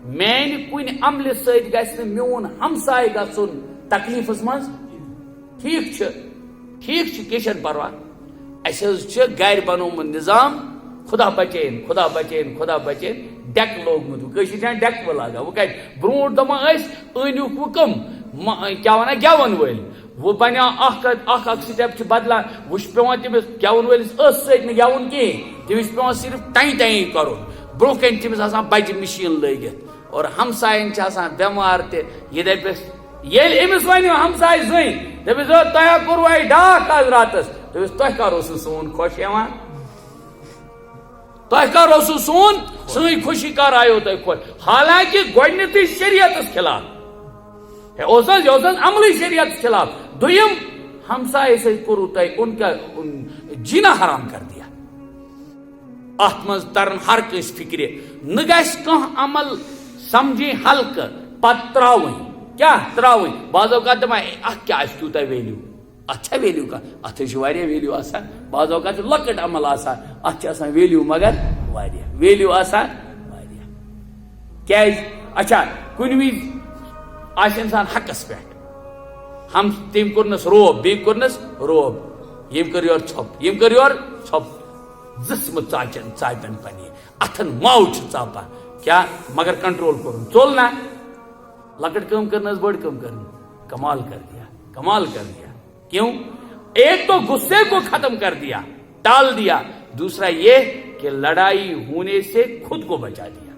میانہ کن عمل ست گژھِ نہٕ میون ہمسائے گژھُن تکلیفس منٛز. ٹھیک چھ کیٚنٛہہ چھنہٕ پرواے. اَسہِ حظ چھُ گرِ بنومُت نظام خدا بچین ڈیک لوگمُت. کٲشِر چھِ ڈیکہٕ لاگان. وۄنۍ کتہِ برونٛٹھ دپان ٲسۍ أنِوُکھ وۄنۍ کٕم کیٛاہ وَنان گٮ۪وَن وٲلۍ. وۄنۍ بنیٛاو اکھ سٹیپ چھُ بدلان. وۄنۍ چھُ پیٚوان تٔمِس گٮ۪وَن وٲلِس ٲسہٕ سۭتۍ نہٕ گٮ۪وُن کِہیٖنۍ. تٔمِس چھُ پیٚوان صرف ٹَیں کَرُن. برونٛہہ کَنہِ تٔمِس آسان بجہِ مِشیٖن لٲگِتھ. اور ہمساین چھِ آسان بٮ۪مار تہِ. یہِ دپٮ۪س ییٚلہِ أمِس وَنہِ ہمساے زٔنۍ دپٮ۪س تۄہہِ ہا کوٚروٕ اَتہِ ڈاک آز راتس. دپٮ۪س تۄہہِ کر اوسوٕ سون خۄش یِوان. تۄہہِ کر اوسوٕ سٲنۍ خوشی کر آیو تۄہہِ خۄش. حالانکہِ گۄڈٕنیتھٕے شریعتس خلاف یہِ اوس حظ عملٕے شریعتس خلاف. دوٚیِم ہمسایہِ سۭتۍ کوٚروٕ تۄہہِ ان کا جینا حرام کر دیا. اتھ منٛز ترن ہر کٲنٛسہِ فکرِ. نہ گژھِ کانٛہہ عمل سمجھی ہلکہٕ پتہٕ تراوٕنۍ. کیٛاہ تراوٕنۍ؟ بعض اوقات دپان اتھ کیٛاہ آسہِ تیوٗتاہ ویلیوٗ. اتھ چھا ویلیوٗ کانٛہہ؟ اتھ حظ چھُ واریاہ ویلیوٗ آسان. بعض اوقات چھُ لۄکٕٹ عمل آسان اتھ چھُ آسان ویلیوٗ مگر واریاہ ویلیوٗ آسان واریاہ. کیٛازِ؟ اچھا کُنہِ وِزِ آسہِ اِنسان حقس پٮ۪ٹھ. تٔمۍ کوٚرنس روب بیٚیہِ کوٚرنس روب. ییٚمۍ کٔر یورٕ ژھۄپ زٕسمہٕ ژاپن پننہِ اتھن ماو چھُ ژاپان. کیٛاہ مگر کنٹرول کوٚرُن. ژوٚل نا لۄکٕٹ کٲم کٔرنس بٔڑ کٲم کٔرٕن. کمال کر دیا. کیوں؟ ایک تو غصے کو ختم کر دیا ٹال دیا. دوسرا یہ کہ لڑائی ہونے سے خود کو بچا دیا.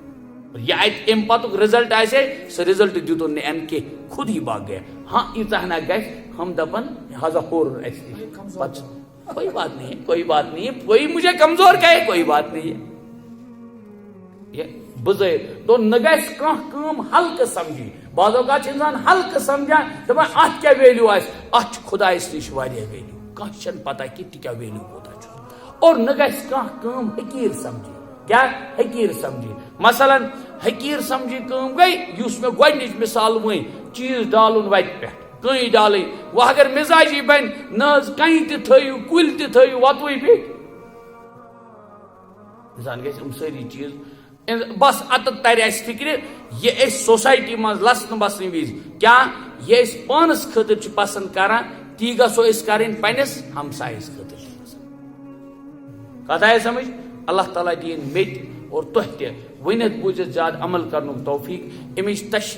یہ ام پتک رزلٹ آسے سہ رزلٹ دیتن نہ ان کے خود ہی بھاگ گئے. ہاں ایتہ نہ گھس ہم دپن لہذا ہور کوئی بات نہیں ہے کوئی مجھے کمزور کہے کوئی بات نہیں ہے. یہ بزے تو نہ گژھِ کانٛہہ کٲم ہلکہٕ سمجھی. بعض اوقات چھُ انسان ہلکہٕ سمجھان دپان اتھ کیٛاہ ویلیوٗ آسہِ. اتھ چھُ خدایس نِش واریاہ ویلیوٗ. کانٛہہ چھنہٕ پتہ کہِ تہِ کیٛاہ ویلیوٗ کوٗتاہ چھُ. اور نہ گژھِ کانٛہہ کٲم حقیٖر سمجھی. کیٛاہ حقیٖر سمجھی؟ مثلاً حقیٖر سمجھی کٲم گٔے یُس مےٚ گۄڈنِچ مثال ؤنۍ چیٖز ڈالُن وتہِ پٮ۪ٹھ کٔنۍ ڈالٕنۍ. وۄنۍ اگر مزاجی بنہِ نہ حظ کنہِ تہِ تھٲیِو کُلۍ تہِ تھٲیِو وۄتوٕے پیٚٹھۍ. انسان گژھِ یِم سٲری چیٖز بس اتت تر اس فکر. یہ اس سوسائٹی مز لسن بسن وز کیا یہ اس پانس خاطر پسند کران تی گھو اس کریں پنس ہمسائس خاطر. کتھ آئی سمجھ؟ اللہ تعالیٰ دین مت اور تہ ونت بوزت زیادہ عمل کرن توفیق. امچ تشریح